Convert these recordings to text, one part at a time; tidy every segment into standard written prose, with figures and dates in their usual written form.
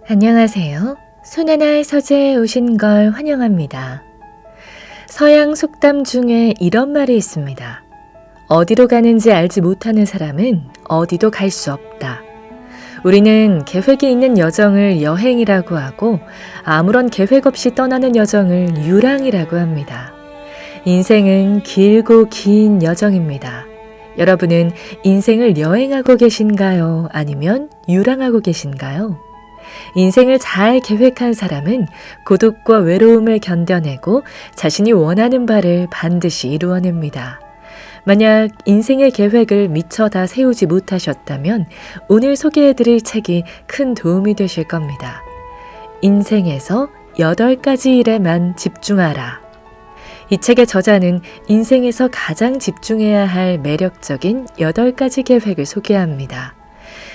안녕하세요. 손하나의 서재에 오신 걸 환영합니다. 서양 속담 중에 이런 말이 있습니다. 어디로 가는지 알지 못하는 사람은 어디도 갈 수 없다. 우리는 계획이 있는 여정을 여행이라고 하고 아무런 계획 없이 떠나는 여정을 유랑이라고 합니다. 인생은 길고 긴 여정입니다. 여러분은 인생을 여행하고 계신가요? 아니면 유랑하고 계신가요? 인생을 잘 계획한 사람은 고독과 외로움을 견뎌내고 자신이 원하는 바를 반드시 이루어냅니다. 만약 인생의 계획을 미처 다 세우지 못하셨다면 오늘 소개해드릴 책이 큰 도움이 되실 겁니다. 인생에서 8가지 일에만 집중하라. 이 책의 저자는 인생에서 가장 집중해야 할 매력적인 8가지 계획을 소개합니다.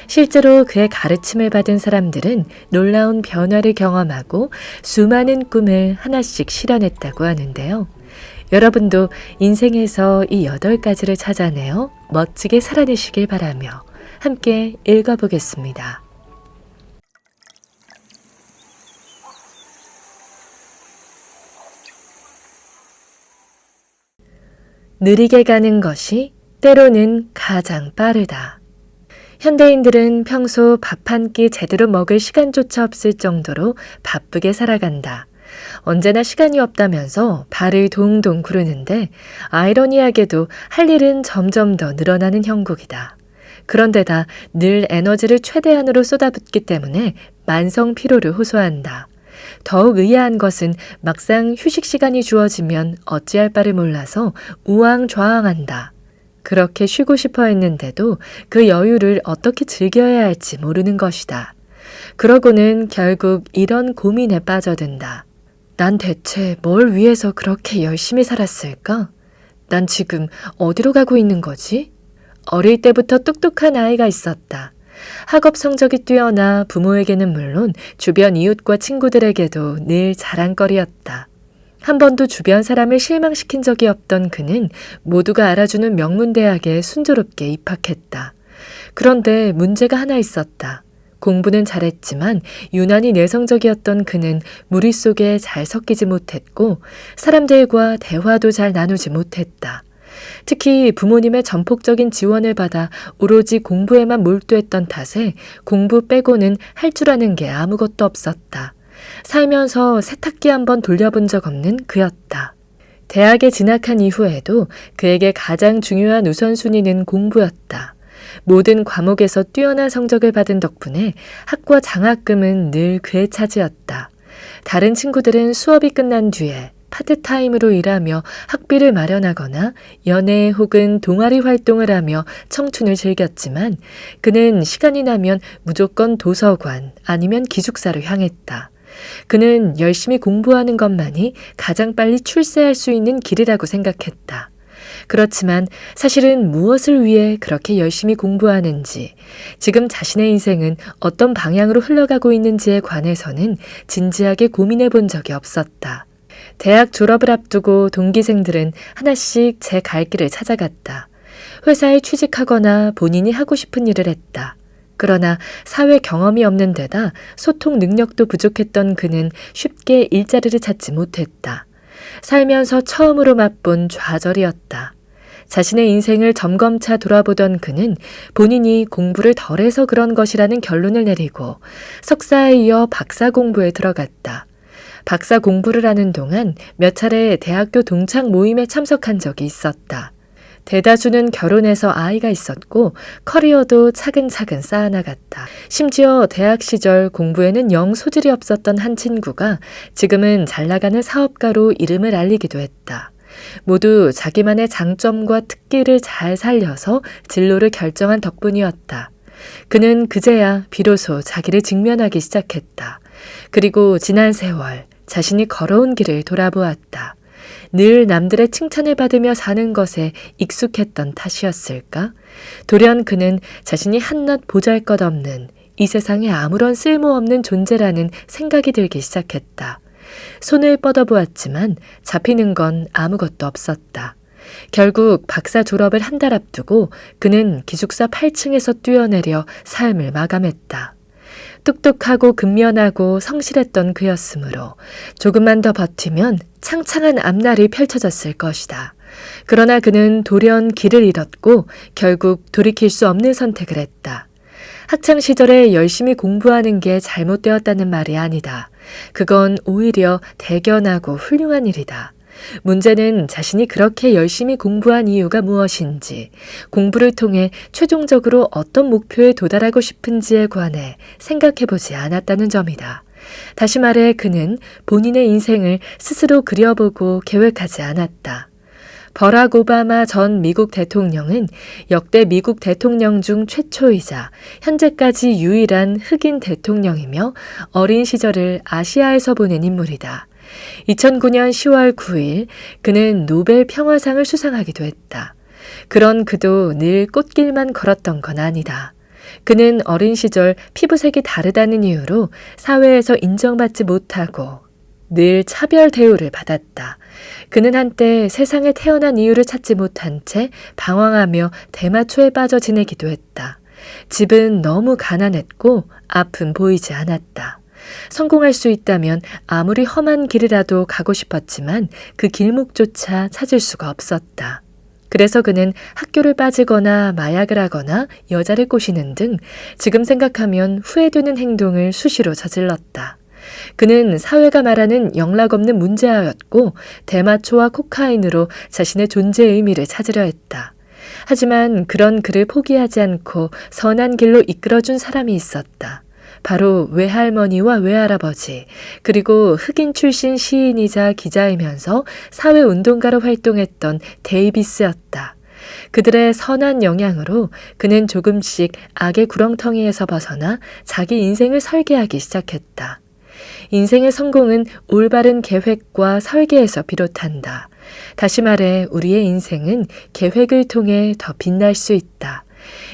실제로 그의 가르침을 받은 사람들은 놀라운 변화를 경험하고 수많은 꿈을 하나씩 실현했다고 하는데요. 여러분도 인생에서 이 8가지를 찾아내어 멋지게 살아내시길 바라며 함께 읽어보겠습니다. 느리게 가는 것이 때로는 가장 빠르다. 현대인들은 평소 밥 한 끼 제대로 먹을 시간조차 없을 정도로 바쁘게 살아간다. 언제나 시간이 없다면서 발을 동동 구르는데 아이러니하게도 할 일은 점점 더 늘어나는 형국이다. 그런데다 늘 에너지를 최대한으로 쏟아붓기 때문에 만성 피로를 호소한다. 더욱 의아한 것은 막상 휴식 시간이 주어지면 어찌할 바를 몰라서 우왕좌왕한다. 그렇게 쉬고 싶어 했는데도 그 여유를 어떻게 즐겨야 할지 모르는 것이다. 그러고는 결국 이런 고민에 빠져든다. 난 대체 뭘 위해서 그렇게 열심히 살았을까? 난 지금 어디로 가고 있는 거지? 어릴 때부터 똑똑한 아이가 있었다. 학업 성적이 뛰어나 부모에게는 물론 주변 이웃과 친구들에게도 늘 자랑거리였다. 한 번도 주변 사람을 실망시킨 적이 없던 그는 모두가 알아주는 명문대학에 순조롭게 입학했다. 그런데 문제가 하나 있었다. 공부는 잘했지만 유난히 내성적이었던 그는 무리 속에 잘 섞이지 못했고 사람들과 대화도 잘 나누지 못했다. 특히 부모님의 전폭적인 지원을 받아 오로지 공부에만 몰두했던 탓에 공부 빼고는 할 줄 아는 게 아무것도 없었다. 살면서 세탁기 한번 돌려본 적 없는 그였다. 대학에 진학한 이후에도 그에게 가장 중요한 우선순위는 공부였다. 모든 과목에서 뛰어난 성적을 받은 덕분에 학과 장학금은 늘 그의 차지였다. 다른 친구들은 수업이 끝난 뒤에 파트타임으로 일하며 학비를 마련하거나 연애 혹은 동아리 활동을 하며 청춘을 즐겼지만 그는 시간이 나면 무조건 도서관 아니면 기숙사로 향했다. 그는 열심히 공부하는 것만이 가장 빨리 출세할 수 있는 길이라고 생각했다. 그렇지만 사실은 무엇을 위해 그렇게 열심히 공부하는지, 지금 자신의 인생은 어떤 방향으로 흘러가고 있는지에 관해서는 진지하게 고민해 본 적이 없었다. 대학 졸업을 앞두고 동기생들은 하나씩 제 갈 길을 찾아갔다. 회사에 취직하거나 본인이 하고 싶은 일을 했다. 그러나 사회 경험이 없는 데다 소통 능력도 부족했던 그는 쉽게 일자리를 찾지 못했다. 살면서 처음으로 맛본 좌절이었다. 자신의 인생을 점검차 돌아보던 그는 본인이 공부를 덜해서 그런 것이라는 결론을 내리고 석사에 이어 박사 공부에 들어갔다. 박사 공부를 하는 동안 몇 차례 대학교 동창 모임에 참석한 적이 있었다. 대다수는 결혼해서 아이가 있었고 커리어도 차근차근 쌓아나갔다. 심지어 대학 시절 공부에는 영 소질이 없었던 한 친구가 지금은 잘나가는 사업가로 이름을 알리기도 했다. 모두 자기만의 장점과 특기를 잘 살려서 진로를 결정한 덕분이었다. 그는 그제야 비로소 자기를 직면하기 시작했다. 그리고 지난 세월 자신이 걸어온 길을 돌아보았다. 늘 남들의 칭찬을 받으며 사는 것에 익숙했던 탓이었을까? 돌연 그는 자신이 한낱 보잘것없는 이 세상에 아무런 쓸모없는 존재라는 생각이 들기 시작했다. 손을 뻗어보았지만 잡히는 건 아무것도 없었다. 결국 박사 졸업을 한 달 앞두고 그는 기숙사 8층에서 뛰어내려 삶을 마감했다. 똑똑하고 근면하고 성실했던 그였으므로 조금만 더 버티면 창창한 앞날이 펼쳐졌을 것이다. 그러나 그는 돌연 길을 잃었고 결국 돌이킬 수 없는 선택을 했다. 학창 시절에 열심히 공부하는 게 잘못되었다는 말이 아니다. 그건 오히려 대견하고 훌륭한 일이다. 문제는 자신이 그렇게 열심히 공부한 이유가 무엇인지, 공부를 통해 최종적으로 어떤 목표에 도달하고 싶은지에 관해 생각해보지 않았다는 점이다. 다시 말해 그는 본인의 인생을 스스로 그려보고 계획하지 않았다. 버락 오바마 전 미국 대통령은 역대 미국 대통령 중 최초이자 현재까지 유일한 흑인 대통령이며 어린 시절을 아시아에서 보낸 인물이다. 2009년 10월 9일 그는 노벨 평화상을 수상하기도 했다. 그런 그도 늘 꽃길만 걸었던 건 아니다. 그는 어린 시절 피부색이 다르다는 이유로 사회에서 인정받지 못하고 늘 차별 대우를 받았다. 그는 한때 세상에 태어난 이유를 찾지 못한 채 방황하며 대마초에 빠져 지내기도 했다. 집은 너무 가난했고 앞은 보이지 않았다. 성공할 수 있다면 아무리 험한 길이라도 가고 싶었지만 그 길목조차 찾을 수가 없었다. 그래서 그는 학교를 빠지거나 마약을 하거나 여자를 꼬시는 등 지금 생각하면 후회되는 행동을 수시로 저질렀다. 그는 사회가 말하는 영락없는 문제아였고 대마초와 코카인으로 자신의 존재의 의미를 찾으려 했다. 하지만 그런 그를 포기하지 않고 선한 길로 이끌어준 사람이 있었다. 바로 외할머니와 외할아버지, 그리고 흑인 출신 시인이자 기자이면서 사회운동가로 활동했던 데이비스였다. 그들의 선한 영향으로 그는 조금씩 악의 구렁텅이에서 벗어나 자기 인생을 설계하기 시작했다. 인생의 성공은 올바른 계획과 설계에서 비롯한다. 다시 말해 우리의 인생은 계획을 통해 더 빛날 수 있다.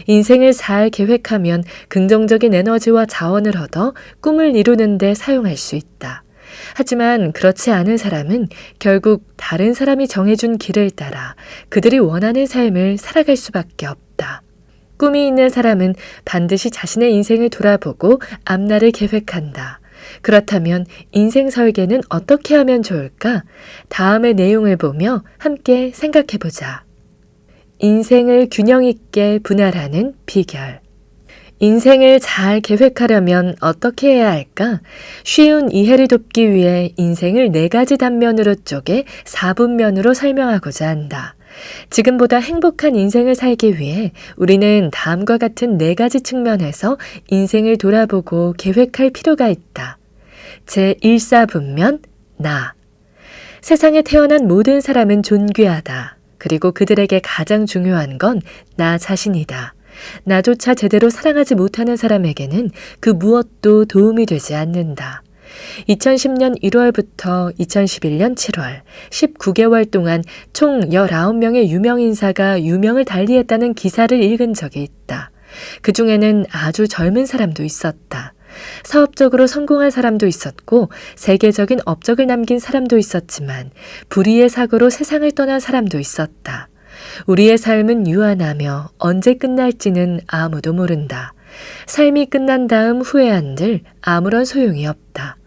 인생을 잘 계획하면 긍정적인 에너지와 자원을 얻어 꿈을 이루는 데 사용할 수 있다. 하지만 그렇지 않은 사람은 결국 다른 사람이 정해준 길을 따라 그들이 원하는 삶을 살아갈 수밖에 없다. 꿈이 있는 사람은 반드시 자신의 인생을 돌아보고 앞날을 계획한다. 그렇다면 인생 설계는 어떻게 하면 좋을까? 다음의 내용을 보며 함께 생각해보자. 인생을 균형 있게 분할하는 비결. 인생을 잘 계획하려면 어떻게 해야 할까? 쉬운 이해를 돕기 위해 인생을 4가지 단면으로 쪼개 4분면으로 설명하고자 한다. 지금보다 행복한 인생을 살기 위해 우리는 다음과 같은 4가지 측면에서 인생을 돌아보고 계획할 필요가 있다. 제1사분면, 나. 세상에 태어난 모든 사람은 존귀하다. 그리고 그들에게 가장 중요한 건 나 자신이다. 나조차 제대로 사랑하지 못하는 사람에게는 그 무엇도 도움이 되지 않는다. 2010년 1월부터 2011년 7월, 19개월 동안 총 19명의 유명인사가 유명을 달리했다는 기사를 읽은 적이 있다. 그 중에는 아주 젊은 사람도 있었다. 사업적으로 성공한 사람도 있었고 세계적인 업적을 남긴 사람도 있었지만 불의의 사고로 세상을 떠난 사람도 있었다. 우리의 삶은 유한하며 언제 끝날지는 아무도 모른다. 삶이 끝난 다음 후회한들 아무런 소용이 없다.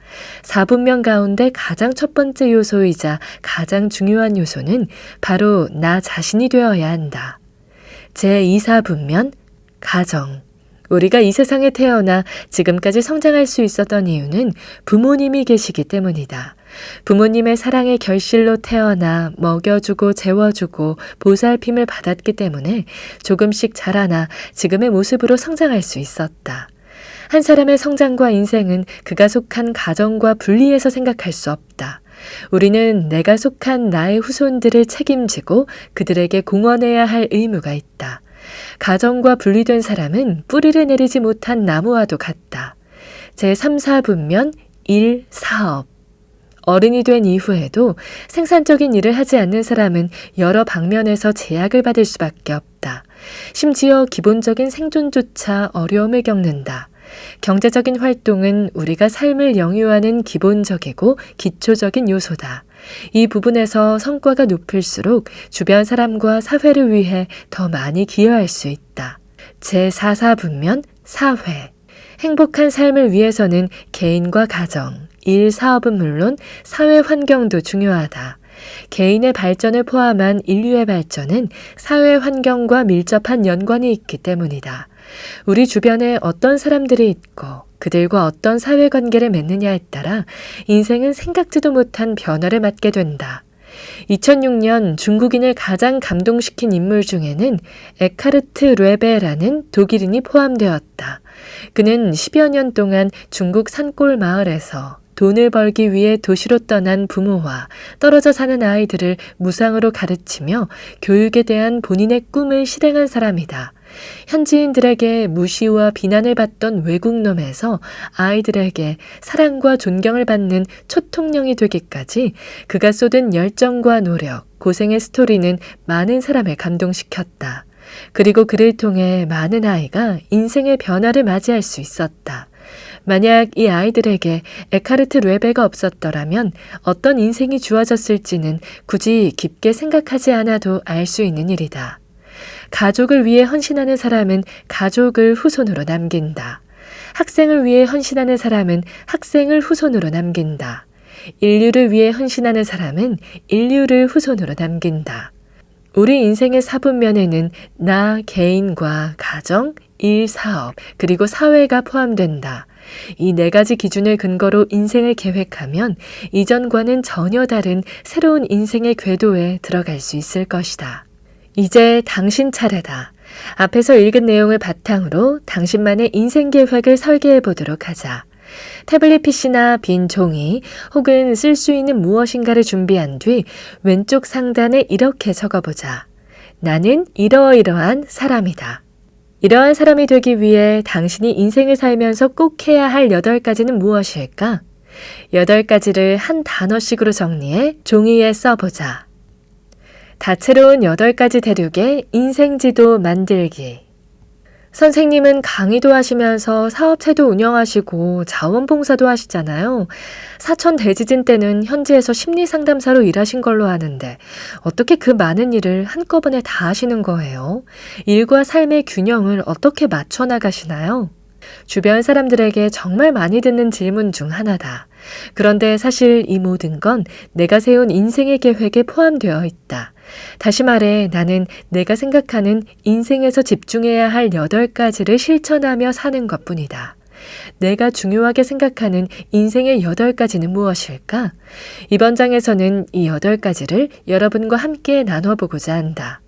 4분면 가운데 가장 첫 번째 요소이자 가장 중요한 요소는 바로 나 자신이 되어야 한다. 제2사분면, 가정. 우리가 이 세상에 태어나 지금까지 성장할 수 있었던 이유는 부모님이 계시기 때문이다. 부모님의 사랑의 결실로 태어나 먹여주고 재워주고 보살핌을 받았기 때문에 조금씩 자라나 지금의 모습으로 성장할 수 있었다. 한 사람의 성장과 인생은 그가 속한 가정과 분리해서 생각할 수 없다. 우리는 내가 속한 나의 후손들을 책임지고 그들에게 공헌해야 할 의무가 있다. 가정과 분리된 사람은 뿌리를 내리지 못한 나무와도 같다. 제3, 4분면 1. 사업. 어른이 된 이후에도 생산적인 일을 하지 않는 사람은 여러 방면에서 제약을 받을 수밖에 없다. 심지어 기본적인 생존조차 어려움을 겪는다. 경제적인 활동은 우리가 삶을 영유하는 기본적이고 기초적인 요소다. 이 부분에서 성과가 높을수록 주변 사람과 사회를 위해 더 많이 기여할 수 있다. 제4사분면 사회. 행복한 삶을 위해서는 개인과 가정, 일, 사업은 물론 사회 환경도 중요하다. 개인의 발전을 포함한 인류의 발전은 사회 환경과 밀접한 연관이 있기 때문이다. 우리 주변에 어떤 사람들이 있고 그들과 어떤 사회관계를 맺느냐에 따라 인생은 생각지도 못한 변화를 맞게 된다. 2006년 중국인을 가장 감동시킨 인물 중에는 에카르트 뢰베라는 독일인이 포함되었다. 그는 10여 년 동안 중국 산골 마을에서 돈을 벌기 위해 도시로 떠난 부모와 떨어져 사는 아이들을 무상으로 가르치며 교육에 대한 본인의 꿈을 실행한 사람이다. 현지인들에게 무시와 비난을 받던 외국놈에서 아이들에게 사랑과 존경을 받는 초통령이 되기까지 그가 쏟은 열정과 노력, 고생의 스토리는 많은 사람을 감동시켰다. 그리고 그를 통해 많은 아이가 인생의 변화를 맞이할 수 있었다. 만약 이 아이들에게 에카르트 뢰베가 없었더라면 어떤 인생이 주어졌을지는 굳이 깊게 생각하지 않아도 알 수 있는 일이다. 가족을 위해 헌신하는 사람은 가족을 후손으로 남긴다. 학생을 위해 헌신하는 사람은 학생을 후손으로 남긴다. 인류를 위해 헌신하는 사람은 인류를 후손으로 남긴다. 우리 인생의 4분면에는 나, 개인과 가정, 일, 사업, 그리고 사회가 포함된다. 이 4가지 기준을 근거로 인생을 계획하면 이전과는 전혀 다른 새로운 인생의 궤도에 들어갈 수 있을 것이다. 이제 당신 차례다. 앞에서 읽은 내용을 바탕으로 당신만의 인생 계획을 설계해 보도록 하자. 태블릿 PC나 빈 종이 혹은 쓸 수 있는 무엇인가를 준비한 뒤 왼쪽 상단에 이렇게 적어보자. 나는 이러이러한 사람이다. 이러한 사람이 되기 위해 당신이 인생을 살면서 꼭 해야 할 8가지는 무엇일까? 8가지를 한 단어씩으로 정리해 종이에 써보자. 다채로운 8가지 대륙의 인생지도 만들기. 선생님은 강의도 하시면서 사업체도 운영하시고 자원봉사도 하시잖아요. 사천 대지진 때는 현지에서 심리상담사로 일하신 걸로 아는데 어떻게 그 많은 일을 한꺼번에 다 하시는 거예요? 일과 삶의 균형을 어떻게 맞춰 나가시나요? 주변 사람들에게 정말 많이 듣는 질문 중 하나다. 그런데 사실 이 모든 건 내가 세운 인생의 계획에 포함되어 있다. 다시 말해 나는 내가 생각하는 인생에서 집중해야 할 8가지를 실천하며 사는 것뿐이다. 내가 중요하게 생각하는 인생의 8가지는 무엇일까? 이번 장에서는 이 8가지를 여러분과 함께 나눠보고자 한다.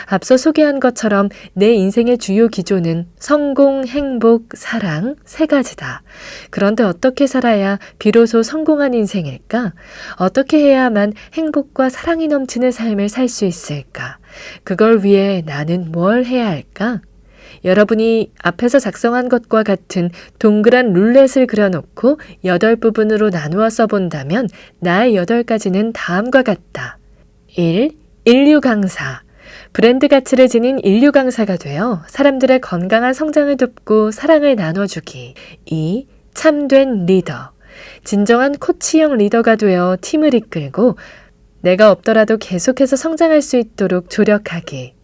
앞서 소개한 것처럼 내 인생의 주요 기조는 성공, 행복, 사랑 3가지다. 그런데 어떻게 살아야 비로소 성공한 인생일까? 어떻게 해야만 행복과 사랑이 넘치는 삶을 살 수 있을까? 그걸 위해 나는 뭘 해야 할까? 여러분이 앞에서 작성한 것과 같은 동그란 룰렛을 그려놓고 8부분으로 나누어 써본다면 나의 8가지는 다음과 같다. 1. 인류 강사. 브랜드 가치를 지닌 인류 강사가 되어 사람들의 건강한 성장을 돕고 사랑을 나눠주기. 2. 참된 리더. 진정한 코치형 리더가 되어 팀을 이끌고 내가 없더라도 계속해서 성장할 수 있도록 조력하기.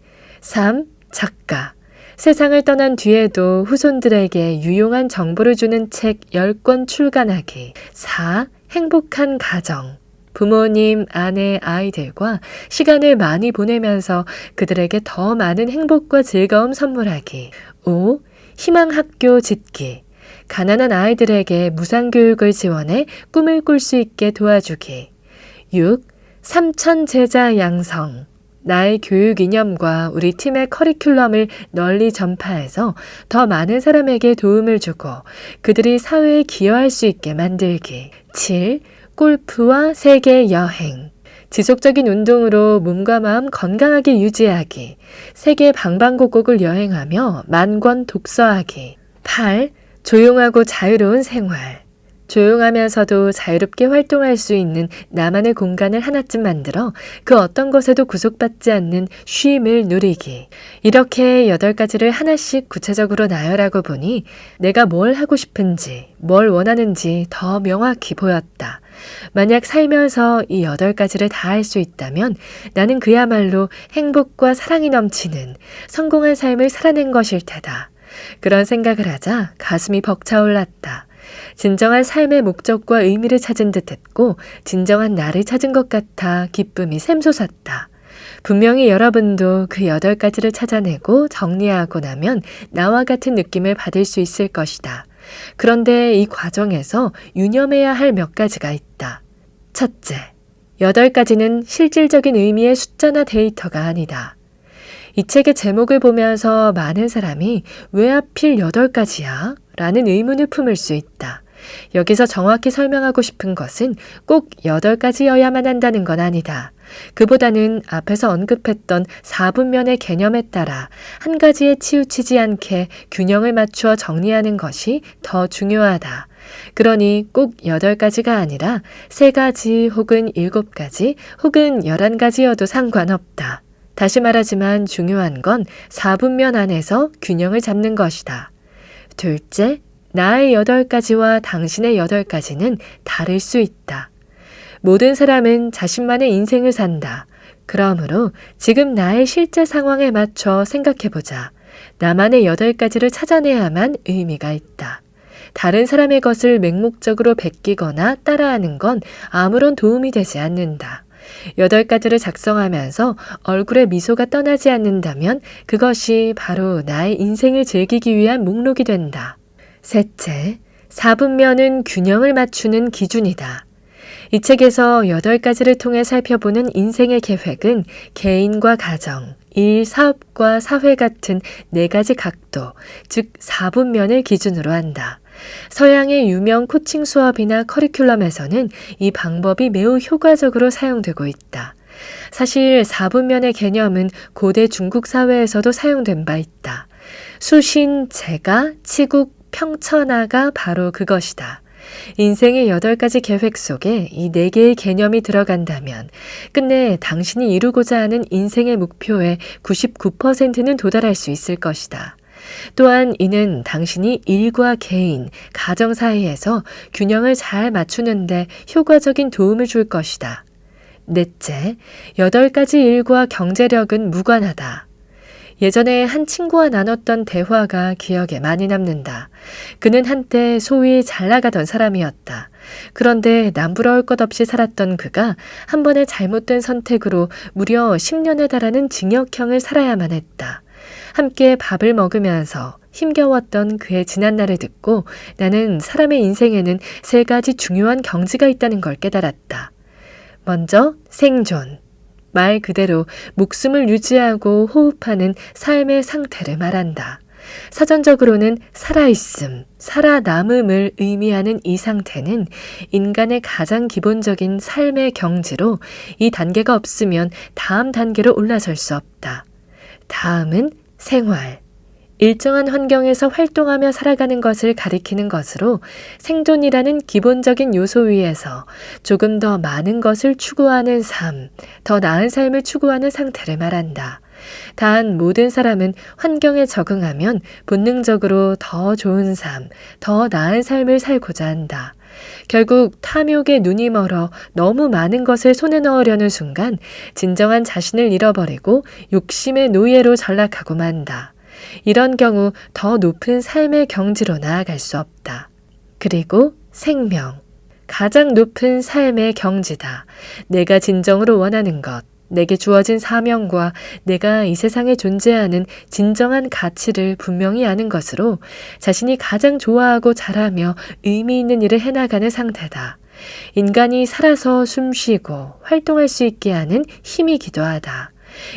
3. 작가. 세상을 떠난 뒤에도 후손들에게 유용한 정보를 주는 책 10권 출간하기. 4. 행복한 가정. 부모님, 아내, 아이들과 시간을 많이 보내면서 그들에게 더 많은 행복과 즐거움 선물하기. 5. 희망학교 짓기. 가난한 아이들에게 무상교육을 지원해 꿈을 꿀 수 있게 도와주기. 6. 삼천 제자 양성. 나의 교육 이념과 우리 팀의 커리큘럼을 널리 전파해서 더 많은 사람에게 도움을 주고 그들이 사회에 기여할 수 있게 만들기. 7. 골프와 세계 여행. 지속적인 운동으로 몸과 마음 건강하게 유지하기. 세계 방방곡곡을 여행하며 만권 독서하기. 8. 조용하고 자유로운 생활. 조용하면서도 자유롭게 활동할 수 있는 나만의 공간을 하나쯤 만들어 그 어떤 것에도 구속받지 않는 쉼을 누리기. 이렇게 8가지를 하나씩 구체적으로 나열하고 보니 내가 뭘 하고 싶은지, 뭘 원하는지 더 명확히 보였다. 만약 살면서 이 8가지를 다 할 수 있다면 나는 그야말로 행복과 사랑이 넘치는 성공한 삶을 살아낸 것일 테다. 그런 생각을 하자 가슴이 벅차올랐다. 진정한 삶의 목적과 의미를 찾은 듯했고 진정한 나를 찾은 것 같아 기쁨이 샘솟았다. 분명히 여러분도 그 8가지를 찾아내고 정리하고 나면 나와 같은 느낌을 받을 수 있을 것이다. 그런데 이 과정에서 유념해야 할 몇 가지가 있다. 첫째, 8가지는 실질적인 의미의 숫자나 데이터가 아니다. 이 책의 제목을 보면서 많은 사람이 왜 하필 8가지야? 라는 의문을 품을 수 있다. 여기서 정확히 설명하고 싶은 것은 꼭 8가지여야만 한다는 건 아니다. 그보다는 앞에서 언급했던 4분면의 개념에 따라 한 가지에 치우치지 않게 균형을 맞추어 정리하는 것이 더 중요하다. 그러니 꼭 8가지가 아니라 3가지 혹은 7가지 혹은 11가지여도 상관없다. 다시 말하지만 중요한 건 4분면 안에서 균형을 잡는 것이다. 둘째, 나의 8가지와 당신의 8가지는 다를 수 있다. 모든 사람은 자신만의 인생을 산다. 그러므로 지금 나의 실제 상황에 맞춰 생각해보자. 나만의 8가지를 찾아내야만 의미가 있다. 다른 사람의 것을 맹목적으로 베끼거나 따라하는 건 아무런 도움이 되지 않는다. 8가지를 작성하면서 얼굴에 미소가 떠나지 않는다면 그것이 바로 나의 인생을 즐기기 위한 목록이 된다. 셋째, 4분면은 균형을 맞추는 기준이다. 이 책에서 8가지를 통해 살펴보는 인생의 계획은 개인과 가정, 일, 사업과 사회 같은 4가지 각도, 즉 4분면을 기준으로 한다. 서양의 유명 코칭 수업이나 커리큘럼에서는 이 방법이 매우 효과적으로 사용되고 있다. 사실 4분면의 개념은 고대 중국 사회에서도 사용된 바 있다. 수신, 제가, 치국, 평천하가 바로 그것이다. 인생의 8가지 계획 속에 이 4개의 개념이 들어간다면 끝내 당신이 이루고자 하는 인생의 목표의 99%는 도달할 수 있을 것이다. 또한 이는 당신이 일과 개인, 가정 사이에서 균형을 잘 맞추는데 효과적인 도움을 줄 것이다. 넷째, 8가지 일과 경제력은 무관하다. 예전에 한 친구와 나눴던 대화가 기억에 많이 남는다. 그는 한때 소위 잘 나가던 사람이었다. 그런데 남부러울 것 없이 살았던 그가 한 번의 잘못된 선택으로 무려 10년에 달하는 징역형을 살아야만 했다. 함께 밥을 먹으면서 힘겨웠던 그의 지난날을 듣고 나는 사람의 인생에는 3가지 중요한 경지가 있다는 걸 깨달았다. 먼저 생존. 말 그대로 목숨을 유지하고 호흡하는 삶의 상태를 말한다. 사전적으로는 살아있음, 살아남음을 의미하는 이 상태는 인간의 가장 기본적인 삶의 경지로 이 단계가 없으면 다음 단계로 올라설 수 없다. 다음은 생활. 일정한 환경에서 활동하며 살아가는 것을 가리키는 것으로 생존이라는 기본적인 요소 위에서 조금 더 많은 것을 추구하는 삶, 더 나은 삶을 추구하는 상태를 말한다. 단 모든 사람은 환경에 적응하면 본능적으로 더 좋은 삶, 더 나은 삶을 살고자 한다. 결국 탐욕에 눈이 멀어 너무 많은 것을 손에 넣으려는 순간 진정한 자신을 잃어버리고 욕심의 노예로 전락하고 만다. 이런 경우 더 높은 삶의 경지로 나아갈 수 없다. 그리고 생명. 가장 높은 삶의 경지다. 내가 진정으로 원하는 것, 내게 주어진 사명과 내가 이 세상에 존재하는 진정한 가치를 분명히 아는 것으로 자신이 가장 좋아하고 잘하며 의미 있는 일을 해나가는 상태다. 인간이 살아서 숨쉬고 활동할 수 있게 하는 힘이기도 하다.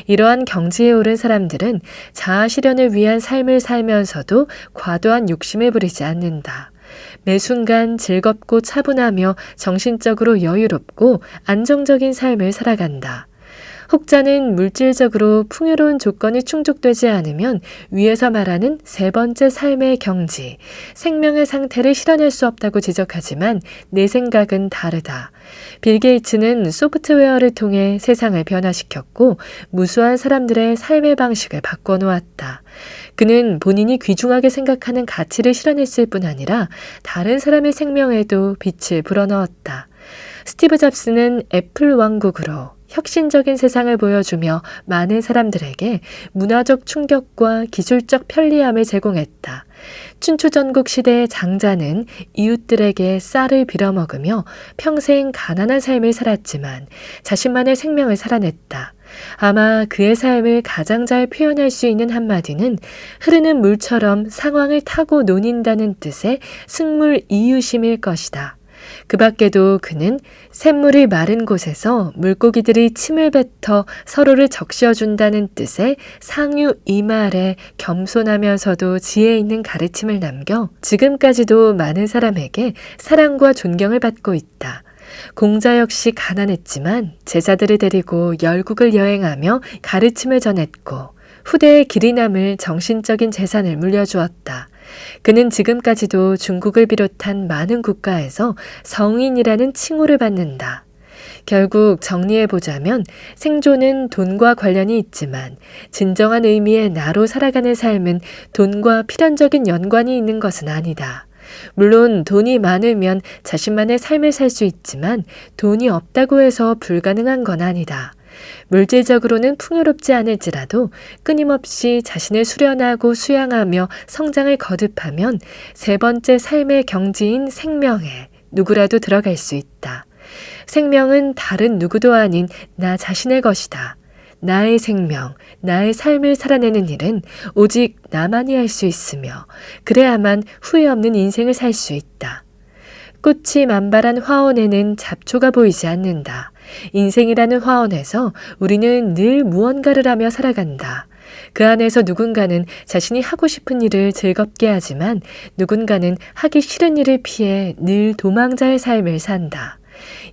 이러한 경지에 오른 사람들은 자아 실현을 위한 삶을 살면서도 과도한 욕심을 부리지 않는다. 매 순간 즐겁고 차분하며 정신적으로 여유롭고 안정적인 삶을 살아간다. 혹자는 물질적으로 풍요로운 조건이 충족되지 않으면 위에서 말하는 3번째 삶의 경지, 생명의 상태를 실현할 수 없다고 지적하지만 내 생각은 다르다. 빌 게이츠는 소프트웨어를 통해 세상을 변화시켰고 무수한 사람들의 삶의 방식을 바꿔놓았다. 그는 본인이 귀중하게 생각하는 가치를 실현했을 뿐 아니라 다른 사람의 생명에도 빛을 불어넣었다. 스티브 잡스는 애플 왕국으로 혁신적인 세상을 보여주며 많은 사람들에게 문화적 충격과 기술적 편리함을 제공했다. 춘추전국 시대의 장자는 이웃들에게 쌀을 빌어먹으며 평생 가난한 삶을 살았지만 자신만의 생명을 살아냈다. 아마 그의 삶을 가장 잘 표현할 수 있는 한마디는 흐르는 물처럼 상황을 타고 논인다는 뜻의 승물 이유심일 것이다. 그 밖에도 그는 샘물이 마른 곳에서 물고기들이 침을 뱉어 서로를 적셔준다는 뜻의 상유 이말에 겸손하면서도 지혜 있는 가르침을 남겨 지금까지도 많은 사람에게 사랑과 존경을 받고 있다. 공자 역시 가난했지만 제자들을 데리고 열국을 여행하며 가르침을 전했고 후대에 길이 남을 정신적인 재산을 물려주었다. 그는 지금까지도 중국을 비롯한 많은 국가에서 성인이라는 칭호를 받는다. 결국 정리해보자면 생존은 돈과 관련이 있지만 진정한 의미의 나로 살아가는 삶은 돈과 필연적인 연관이 있는 것은 아니다. 물론 돈이 많으면 자신만의 삶을 살 수 있지만 돈이 없다고 해서 불가능한 건 아니다. 물질적으로는 풍요롭지 않을지라도 끊임없이 자신을 수련하고 수양하며 성장을 거듭하면 세 번째 삶의 경지인 생명에 누구라도 들어갈 수 있다. 생명은 다른 누구도 아닌 나 자신의 것이다. 나의 생명, 나의 삶을 살아내는 일은 오직 나만이 할 수 있으며 그래야만 후회 없는 인생을 살 수 있다. 꽃이 만발한 화원에는 잡초가 보이지 않는다. 인생이라는 화원에서 우리는 늘 무언가를 하며 살아간다. 그 안에서 누군가는 자신이 하고 싶은 일을 즐겁게 하지만 누군가는 하기 싫은 일을 피해 늘 도망자의 삶을 산다.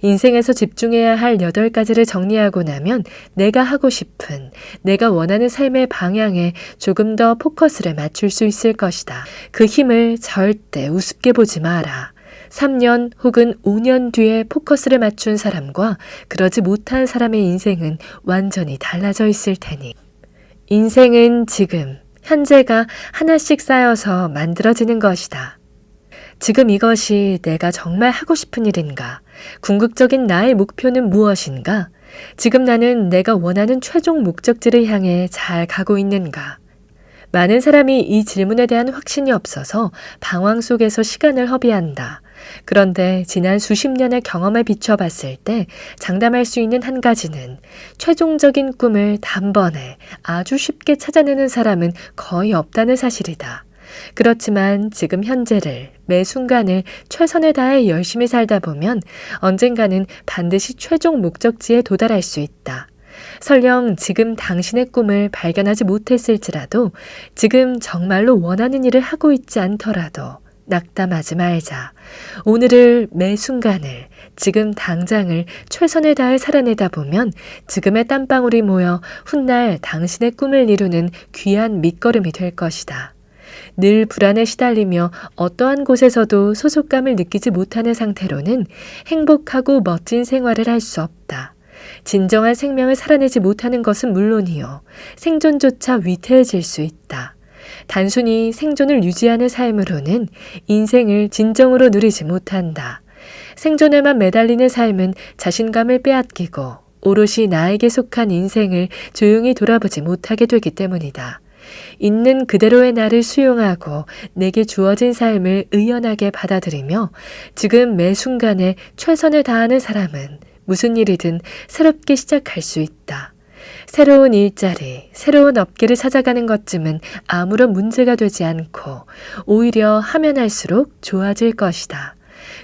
인생에서 집중해야 할 8가지를 정리하고 나면 내가 하고 싶은, 내가 원하는 삶의 방향에 조금 더 포커스를 맞출 수 있을 것이다. 그 힘을 절대 우습게 보지 마라. 3년 혹은 5년 뒤에 포커스를 맞춘 사람과 그러지 못한 사람의 인생은 완전히 달라져 있을 테니. 인생은 지금, 현재가 하나씩 쌓여서 만들어지는 것이다. 지금 이것이 내가 정말 하고 싶은 일인가? 궁극적인 나의 목표는 무엇인가? 지금 나는 내가 원하는 최종 목적지를 향해 잘 가고 있는가? 많은 사람이 이 질문에 대한 확신이 없어서 방황 속에서 시간을 허비한다. 그런데 지난 수십 년의 경험에 비춰봤을 때 장담할 수 있는 한 가지는 최종적인 꿈을 단번에 아주 쉽게 찾아내는 사람은 거의 없다는 사실이다. 그렇지만 지금 현재를, 매 순간을 최선을 다해 열심히 살다 보면 언젠가는 반드시 최종 목적지에 도달할 수 있다. 설령 지금 당신의 꿈을 발견하지 못했을지라도 지금 정말로 원하는 일을 하고 있지 않더라도 낙담하지 말자. 오늘을, 매 순간을, 지금 당장을 최선을 다해 살아내다 보면 지금의 땀방울이 모여 훗날 당신의 꿈을 이루는 귀한 밑거름이 될 것이다. 늘 불안에 시달리며 어떠한 곳에서도 소속감을 느끼지 못하는 상태로는 행복하고 멋진 생활을 할 수 없다. 진정한 생명을 살아내지 못하는 것은 물론이요, 생존조차 위태해질 수 있다. 단순히 생존을 유지하는 삶으로는 인생을 진정으로 누리지 못한다. 생존에만 매달리는 삶은 자신감을 빼앗기고 오롯이 나에게 속한 인생을 조용히 돌아보지 못하게 되기 때문이다. 있는 그대로의 나를 수용하고 내게 주어진 삶을 의연하게 받아들이며 지금 매 순간에 최선을 다하는 사람은 무슨 일이든 새롭게 시작할 수 있다. 새로운 일자리, 새로운 업계를 찾아가는 것쯤은 아무런 문제가 되지 않고 오히려 하면 할수록 좋아질 것이다.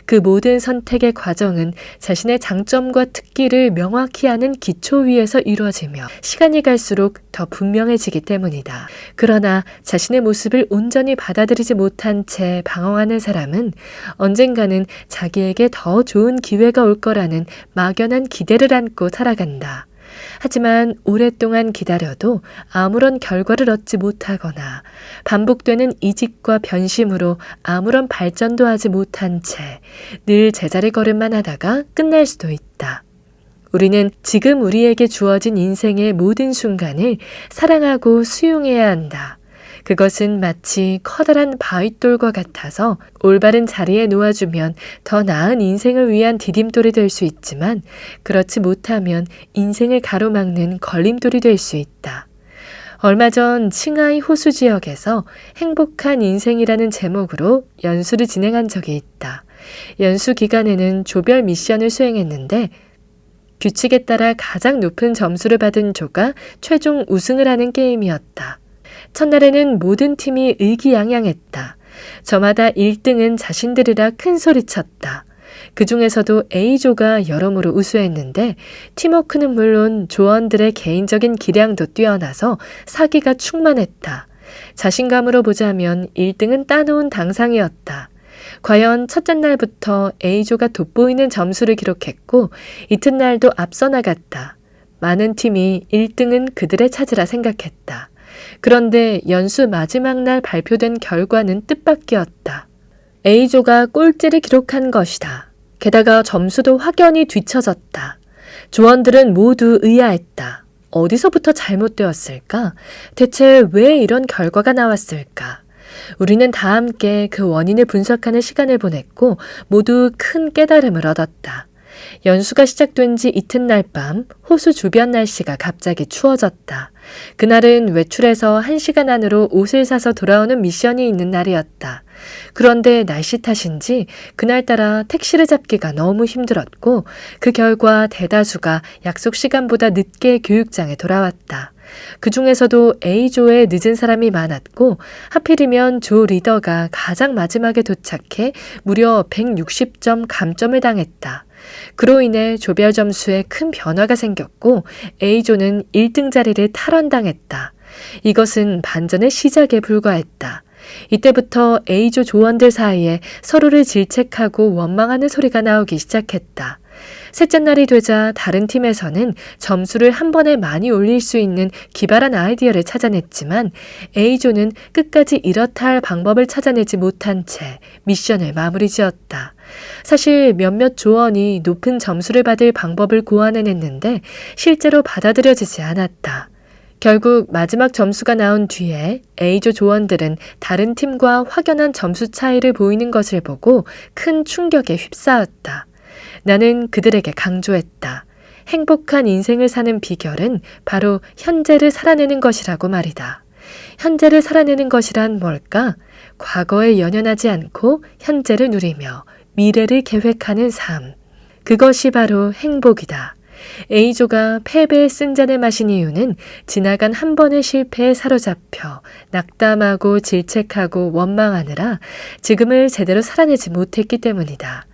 그 모든 선택의 과정은 자신의 장점과 특기를 명확히 아는 기초 위에서 이루어지며 시간이 갈수록 더 분명해지기 때문이다. 그러나 자신의 모습을 온전히 받아들이지 못한 채 방황하는 사람은 언젠가는 자기에게 더 좋은 기회가 올 거라는 막연한 기대를 안고 살아간다. 하지만 오랫동안 기다려도 아무런 결과를 얻지 못하거나 반복되는 이직과 변심으로 아무런 발전도 하지 못한 채 늘 제자리 걸음만 하다가 끝날 수도 있다. 우리는 지금 우리에게 주어진 인생의 모든 순간을 사랑하고 수용해야 한다. 그것은 마치 커다란 바윗돌과 같아서 올바른 자리에 놓아주면 더 나은 인생을 위한 디딤돌이 될 수 있지만 그렇지 못하면 인생을 가로막는 걸림돌이 될 수 있다. 얼마 전 칭하이 호수 지역에서 행복한 인생이라는 제목으로 연수를 진행한 적이 있다. 연수 기간에는 조별 미션을 수행했는데 규칙에 따라 가장 높은 점수를 받은 조가 최종 우승을 하는 게임이었다. 첫날에는 모든 팀이 의기양양했다. 저마다 1등은 자신들이라 큰 소리쳤다. 그 중에서도 A조가 여러모로 우수했는데 팀워크는 물론 조원들의 개인적인 기량도 뛰어나서 사기가 충만했다. 자신감으로 보자면 1등은 따놓은 당상이었다. 과연 첫째 날부터 A조가 돋보이는 점수를 기록했고 이튿날도 앞서 나갔다. 많은 팀이 1등은 그들의 차지라 생각했다. 그런데 연수 마지막 날 발표된 결과는 뜻밖이었다. A조가 꼴찌를 기록한 것이다. 게다가 점수도 확연히 뒤처졌다. 조원들은 모두 의아했다. 어디서부터 잘못되었을까? 대체 왜 이런 결과가 나왔을까? 우리는 다 함께 그 원인을 분석하는 시간을 보냈고 모두 큰 깨달음을 얻었다. 연수가 시작된 지 이튿날 밤 호수 주변 날씨가 갑자기 추워졌다. 그날은 외출해서 1시간 안으로 옷을 사서 돌아오는 미션이 있는 날이었다. 그런데 날씨 탓인지 그날따라 택시를 잡기가 너무 힘들었고 그 결과 대다수가 약속 시간보다 늦게 교육장에 돌아왔다. 그 중에서도 A조에 늦은 사람이 많았고 하필이면 조 리더가 가장 마지막에 도착해 무려 160점 감점을 당했다. 그로 인해 조별 점수에 큰 변화가 생겼고 A조는 1등 자리를 탈환당했다. 이것은 반전의 시작에 불과했다. 이때부터 A조 조원들 사이에 서로를 질책하고 원망하는 소리가 나오기 시작했다. 셋째 날이 되자 다른 팀에서는 점수를 한 번에 많이 올릴 수 있는 기발한 아이디어를 찾아냈지만 A조는 끝까지 이렇다 할 방법을 찾아내지 못한 채 미션을 마무리 지었다. 사실 몇몇 조원이 높은 점수를 받을 방법을 고안해냈는데 실제로 받아들여지지 않았다. 결국 마지막 점수가 나온 뒤에 A조 조원들은 다른 팀과 확연한 점수 차이를 보이는 것을 보고 큰 충격에 휩싸였다. 나는 그들에게 강조했다. 행복한 인생을 사는 비결은 바로 현재를 살아내는 것이라고 말이다. 현재를 살아내는 것이란 뭘까? 과거에 연연하지 않고 현재를 누리며 미래를 계획하는 삶. 그것이 바로 행복이다. A조가 패배의 쓴잔을 마신 이유는 지나간 한 번의 실패에 사로잡혀 낙담하고 질책하고 원망하느라 지금을 제대로 살아내지 못했기 때문이다.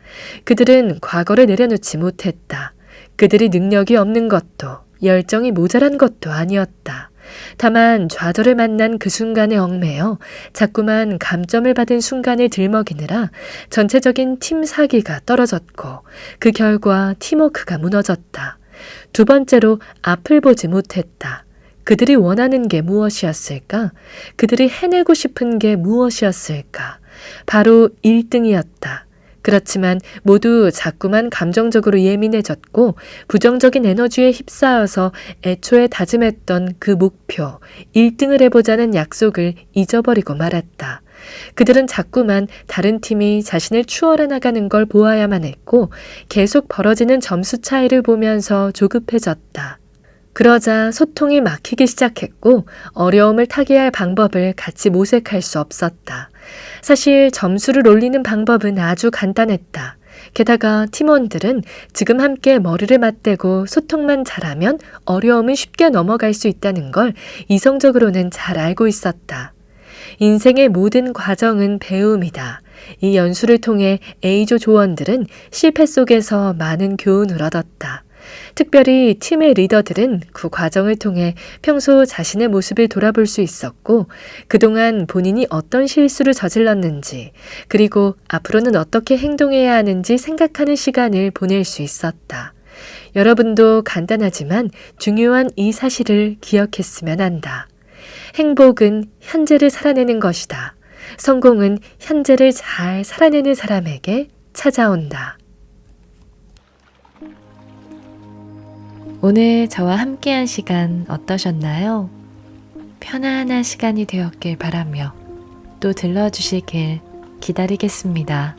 그들은 과거를 내려놓지 못했다. 그들이 능력이 없는 것도 열정이 모자란 것도 아니었다. 다만 좌절을 만난 그 순간에 얽매여 자꾸만 감점을 받은 순간을 들먹이느라 전체적인 팀 사기가 떨어졌고 그 결과 팀워크가 무너졌다. 두 번째로 앞을 보지 못했다. 그들이 원하는 게 무엇이었을까? 그들이 해내고 싶은 게 무엇이었을까? 바로 1등이었다. 그렇지만 모두 자꾸만 감정적으로 예민해졌고 부정적인 에너지에 휩싸여서 애초에 다짐했던 그 목표, 1등을 해보자는 약속을 잊어버리고 말았다. 그들은 자꾸만 다른 팀이 자신을 추월해 나가는 걸 보아야만 했고 계속 벌어지는 점수 차이를 보면서 조급해졌다. 그러자 소통이 막히기 시작했고 어려움을 타개할 방법을 같이 모색할 수 없었다. 사실 점수를 올리는 방법은 아주 간단했다. 게다가 팀원들은 지금 함께 머리를 맞대고 소통만 잘하면 어려움은 쉽게 넘어갈 수 있다는 걸 이성적으로는 잘 알고 있었다. 인생의 모든 과정은 배움이다. 이 연수를 통해 A조 조원들은 실패 속에서 많은 교훈을 얻었다. 특별히 팀의 리더들은 그 과정을 통해 평소 자신의 모습을 돌아볼 수 있었고 그동안 본인이 어떤 실수를 저질렀는지 그리고 앞으로는 어떻게 행동해야 하는지 생각하는 시간을 보낼 수 있었다. 여러분도 간단하지만 중요한 이 사실을 기억했으면 한다. 행복은 현재를 살아내는 것이다. 성공은 현재를 잘 살아내는 사람에게 찾아온다. 오늘 저와 함께한 시간 어떠셨나요? 편안한 시간이 되었길 바라며 또 들러주시길 기다리겠습니다.